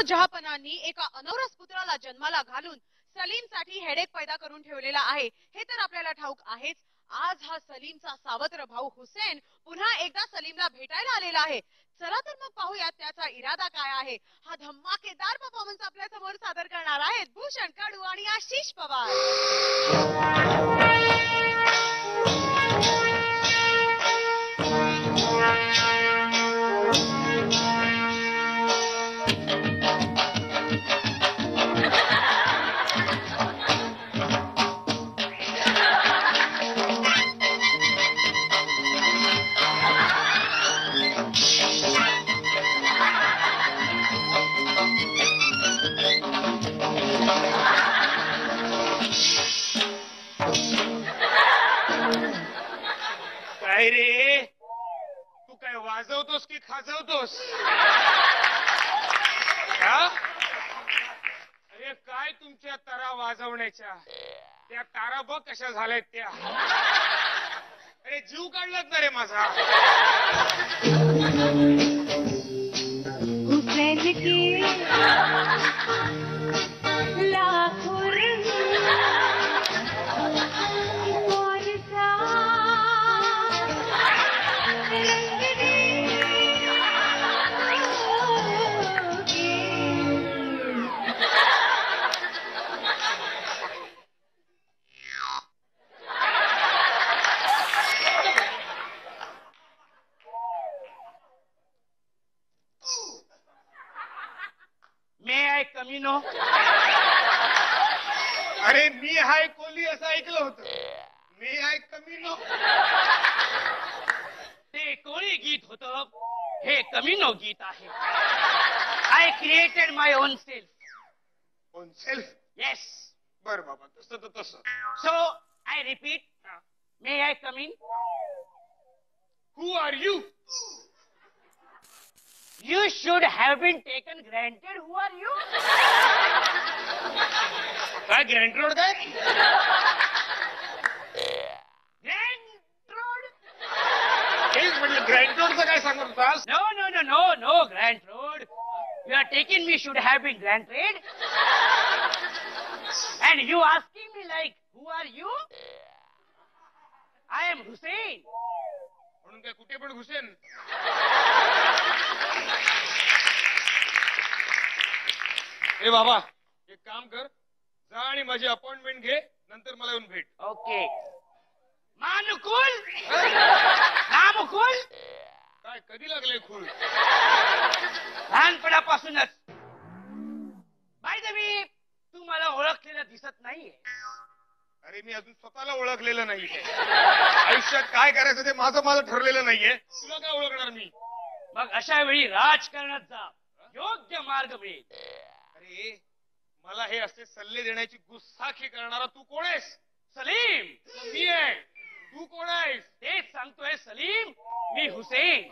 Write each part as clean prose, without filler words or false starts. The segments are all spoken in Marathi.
मित्रांनो, जहापनांनी एका अनौरस पुत्राला जन्माला घालून सलीमसाठी हेडेक पैदा करून ठेवलेला आहे हे तर आपल्याला ठाऊक आहेच. आज हा सलीमचा सावत्र भाऊ हुसेन पुन्हा एकदा सलीमला भेटायला आलेला आहे. चला तर मग पाहूयात त्याचा इरादा काय आहे. हा धमाकेदार परफॉर्मन्स आपल्या समोर सादर करणार आहेत भूषण कडू आणि आशिष पवार. काय रे, तू काय वाजवतोस की खाजवतोस? अरे काय तुमच्या तारा वाजवण्याच्या, त्या तारा बघ कशा झाल्यात त्या. अरे जीव काढलात ना रे माझा. हुसैन की लाखों कमीनो. अरे मी हाय कोली असं ऐकलं होतं. मी हाय कमीनो ते कोळी गीत होतं, हे कमीनो गीत आहे. I created my on self. On self? Yes. बर बाबा, तसं तर तसं. So I repeat, may I come in? Who are you? You should have been taken granted. Who are you? काय ग्रँट रोड काय? Grant Road? हेच म्हटलं ग्रँट रोडचं काय सांगत होतास? No, Grant Road. You are taking me should have been granted. And you asking me like, who are you? I am Hussein. म्हणून काय कुठे पण घुसेन? ए बाबा, एक काम कर, जा आणि माझी अपॉइंटमेंट घे, नंतर मला येऊन भेट. ओके. मानुकुल? नामुकुल? काय कधी लागले खूळ? लहानपणापासूनच. बाय द वे, तू मला ओळखलेलं दिसत नाहीये. अरे मी अजून स्वतःला ओळखलेलं नाहीये. आयुष्यात काय करायचं ते माझं मला ठरलेलं नाहीये. तुला काय ओळखणार मी? मग अशा वेळी राजकारणात जा, योग्य मार्ग मिळेल. अरे मला हे असे सल्ले देण्याची गुस्साखी करणारा तू कोण आहेस? सलीम. मी आहे. तू कोण आहेस? तेच सांगतोय सलीम, मी हुसेन.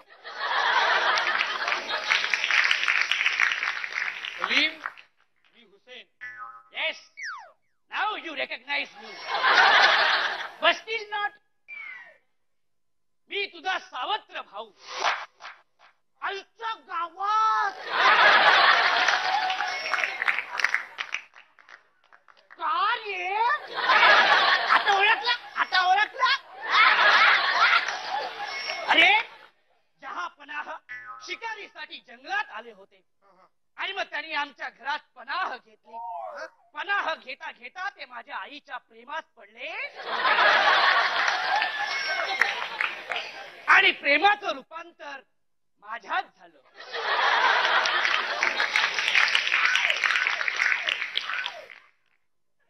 सलीम, मी Hussain. Yes. Now you recognise me. But still not. मी तुझा सावत्र भाऊ. आमच्या गावात काय? आता ओळखला. अरे जहापनाह शिकारीसाठी जंगलात आले होते आणि मग त्यांनी आमच्या घरात पनाह घेतली. पनाह घेता घेता ते माझ्या आईच्या प्रेमात पडले आणि प्रेमाचं रूपांतर माझ्यात झालं.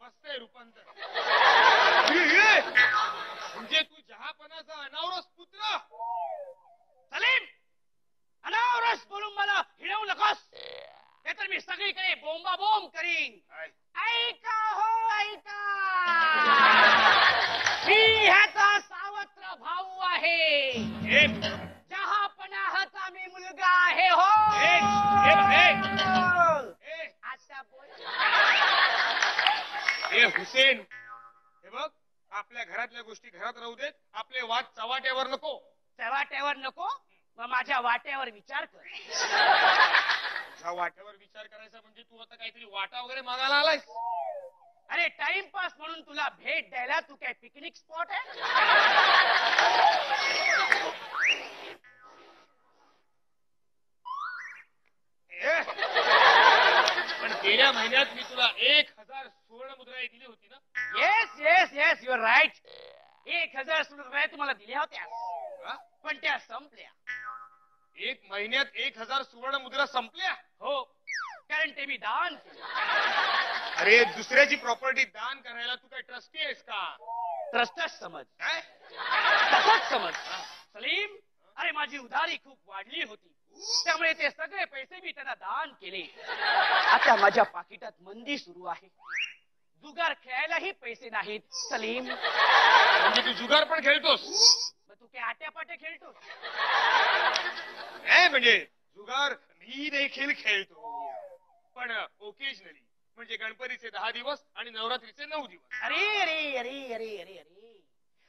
मस्त आहे रूपांतर. म्हणजे तू जहापनाचा अनावरस पुत्र? सलीम, अनावरस बोलून मला हिणवू नकोस. ते तर मी सगळीकडे बोंबाबोंब करीन. ऐका हो ऐका, मी ह्याचा सावत्र भाऊ आहे. जहापनाहचा मी मुलगा आहे. हो आता बोल. हुसेन, हे बघ, आपल्या घरातल्या गोष्टी घरात राहू देत. आपले वाद चव्हाट्यावर नको. चव्हाट्यावर नको मग माझ्या वाट्यावर विचार कर. तुझ्या वाट्यावर विचार करायचा म्हणजे तू आता काहीतरी वाटा वगैरे मागायला आलायस? अरे टाइमपास म्हणून तुला भेट द्यायला तू काय पिकनिक स्पॉट आहे? पण गेल्या महिन्यात मी तुला 1000 सुवर्ण मुद्रा दिली होती ना? Yes yes yes you're right. 1000 रुपये तुम्हाला दिल्या होत्या, हा? पण त्या संपल्या. 1 महिन्यात 1000 सुवर्ण मुद्रा संपल्या? हो, कारण ते मी दान केलं. अरे दुसऱ्याची प्रॉपर्टी दान करायला तू काय ट्रस्टी आहेस का? ट्रस्टच समज, काय? तसंच समज. सलीम, अरे माझी उधारी खूप वाढली होती, त्यामुळे ते सगळे पैसे मी त्यांना दान केले. आता माझ्या पाकिटात मंदी सुरू आहे, जुगार खेळायलाही पैसे नाहीत. सलीम, म्हणजे तू जुगार पण खेळतोस? मग तू काय आट्यापाट्या खेळतोस? नाही म्हणजे जुगार मी देखील खेळतो, पण ओकेजनली, म्हणजे गणपतीचे 10 दिवस आणि नवरात्रीचे 9 दिवस. अरे अरे अरे अरे अरे अरे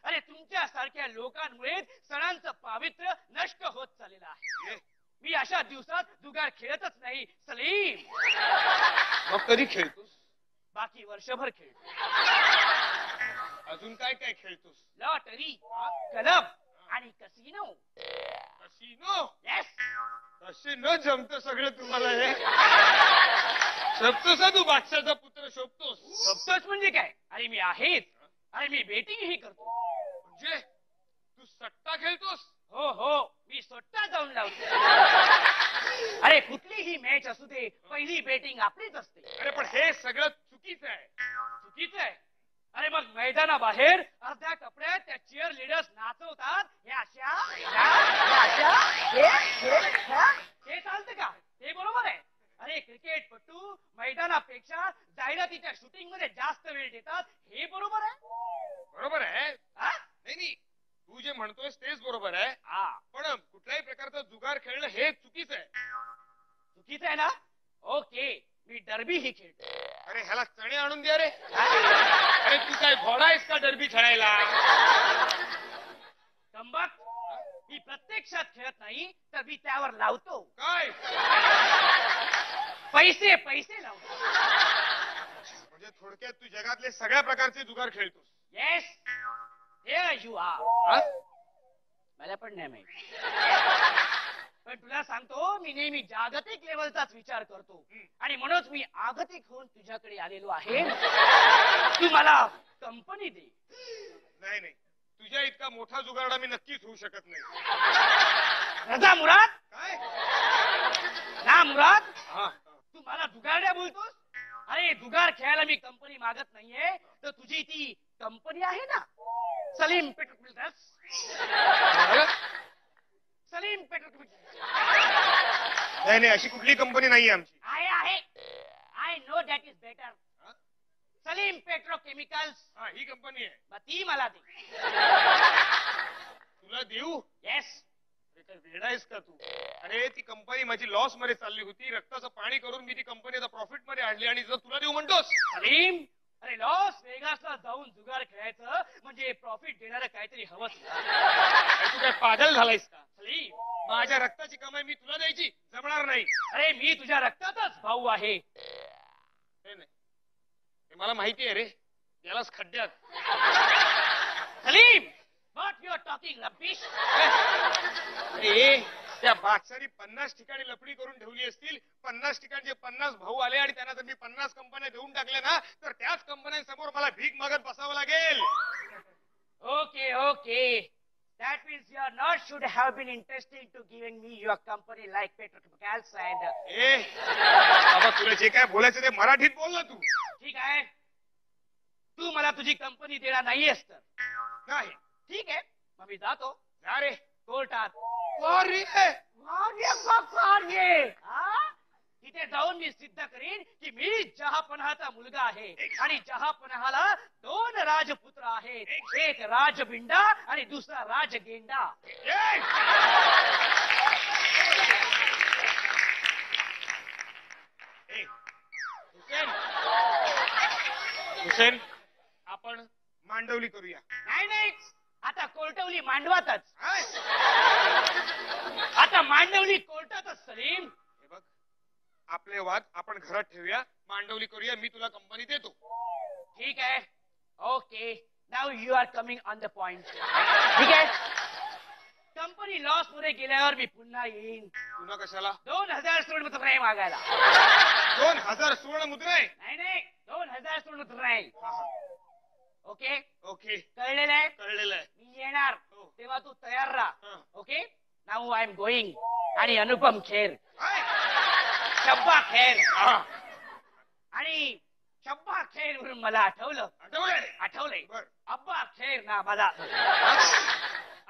अरे तुमच्या सारख्या लोकांमुळे सणांचं पावित्र्य नष्ट होत चाललेलं आहे. मी अशा दिवसात जुगार खेळतच नाही. सलीम, मग कधी खेळतोस? बाकी वर्षभर खेळतो. अजून काय काय खेळतोस? लॉटरी, क्लब आणि कसिनो. कसिनो? येस. कसिनो जमतं सगळं तुम्हाला हे? शोभतोस तू, बादशाचा पुत्र शोभतोस. शोभतोच म्हणजे काय? अरे मी आहेच. अरे मी बेटिंग ही करतो. म्हणजे तू सट्टा खेळतोस? हो हो, मी स्वतः जाऊन लावतो. अरे कुठलीही मॅच असू दे, पहिली बेटिंग आपलीच असते. अरे पण हे सगळं चुकीचं आहे. चुकीचं आहे? अरे मग मैदानाबाहेर अर्ध्या कपड्यात त्या चिअर लिडर्स नाचवतात, हे चालतं का? हे बरोबर आहे? अरे क्रिकेटपटू मैदानापेक्षा जाहिरातीच्या शूटिंग मध्ये जास्त वेळ देतात, हे बरोबर आहे? बरोबर आहे. हा? नाही नाही, तू जे म्हणतोयस तेच बरोबर आहे, हा. पण कुठल्याही प्रकारचा जुगार खेळणं हे चुकीचं आहे. चुकीचं आहे ना? ओके, मी डर्बी ही खेळतो. अरे ह्याला चणे आणून द्या रे. अरे तू काय घोडा आहेस का डर्बी खेळायला? कंबक, मी प्रत्यक्षात खेळत नाही, तर मी त्यावर लावतो. काय? पैसे पैसे लावतो. म्हणजे थोडक्यात तू जगातले सगळ्या प्रकारचे जुगार खेळतोस? Yes, here you are. हा? मला पण नाही माहिती, पण तुला सांगतो, मी नेहमी जागतिक लेवलचाच विचार करतो, आणि म्हणूनच मी आगतिक होऊन तुझ्याकडे आलेलो आहे. तू मला कंपनी दे. नाही नाही, तुझ्या इतका मोठा जुगारडा मी नक्कीच होऊ शकत नाही. रजा मुराद? काय? ना मुराद, हा. तू मला जुगारड्या बोलतोस? अरे जुगार खेळायला मी कंपनी मागत नाहीये, तर तुझी ती कंपनी आहे ना, सलीम पेट्रोकेमिकल्स. सलीम पेट्रोकेमिकल्स. नाही नाही, अशी कुठली कंपनी नाही आमची. आहे. I know that is better. Salim petrochemicals. हा, ही कंपनी आहे. मग ती मला दे. तुला देऊ? येस. काय वेडा आहेस का तू? अरे ती कंपनी माझी लॉस मध्ये चालली होती, रक्ताचं पाणी करून मी ती कंपनी आता प्रॉफिट मध्ये आणली, आणि जर तुला देऊ म्हणतोस? सलीम, अरे लॉस वेगासला जाऊन जुगार खेळायचं म्हणजे प्रॉफिट देणारं काहीतरी हवंच. तू काय पागल झालायस का? सलीम, माझ्या रक्ताची कमाई मी तुला द्यायची? जमणार नाही. अरे मी तुझ्या रक्तातच भाऊ आहे. नाही, हे मला माहिती आहे रे, यालाच खड्ड्यात. Salim, what you are talking rubbish? अरे त्या बादशाने 50 ठिकाणी लफडी करून ठेवली असतील, 50 ठिकाणचे 50 भाऊ आले, आणि त्यांना जर मी 50 कंपन्या देऊन टाकल्या ना, तर त्याच कंपन्यांसमोर मला भीक मागत बसावं लागेल. Okay, okay. That means you are not should have been interested to giving me your company like Petrochemicals and. ए बाबा, तुला जे काय बोलायचं ते मराठीत बोल ना तू. ठीक आहे, तू मला तुझी कंपनी देणार नाहीयेस तर? नाही. ठीक आहे, मग मी जातो. जा रे. कोर्टात. अरे तिथे जाऊन मी सिद्ध करीन की मी जहापनाहाचा मुलगा आहे, आणि जहापनाहाला 2 राजपुत्र आहेत, एक राजबिंडा आणि दुसरा राजगेंडा. हुसेन, आपण मांडवली करूया. नाही, आता कोर्टवली मांडवातच. आता मांडवली कोर्टातच सलीम. हे बघ, आपले वाद आपण घरात ठेवूया, मांडवली करूया, मी तुला कंपनी देतो. ठीक आहे. Okay, now you are coming on the point. ठीक आहे. कंपनी लॉस मध्ये गेल्यावर मी पुन्हा येईन. पुन्हा कशाला? 2000 सोड मुद्रे मागायला. 2000 सुवर्ण मुद्रे? नाही 2000 सोड मुद्रे. ओके ओके, कळलेलं आहे? कळलेलं आहे. मी येणार हो. तेव्हा तू तयार राहा. हं. Okay, now I am going. आणि अनुपम खेर, काय? शब्बा खेर हा, आणि शब्बा खेर म्हणून मला आठवलंय? आठवलंय. बर. अब्बा खेर ना माझा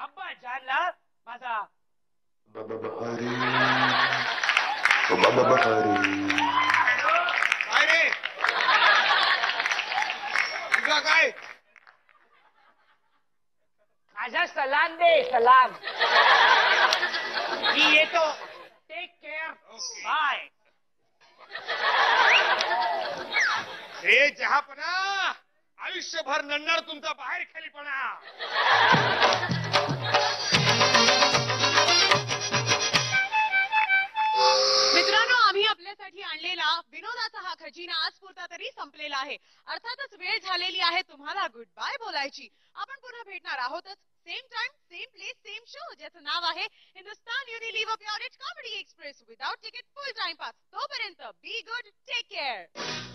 अब्बा जानला माझा काय रे? तुझा काय? माझा सलाम दे. सलाम. मी येतो. Take care. ओके. बाय. हे जहापणा आयुष्यभर नडणार तुमचा बाहेर खालीपणा. मित्रांनो, आम्ही आपल्यासाठी आणलेला विनोदाचा हा खजिना आजपुरता तरी संपलेला आहे. अर्थातच वेळ झालेली आहे तुम्हाला गुड बाय बोलायची. आपण पुन्हा भेटणार आहोतच. Same time, same place, same show, ज्याचं नाव आहे Hindustan Unilever Pureit comedy express without ticket full time pass. तोपर्यंत बी गुड, टेक केअर.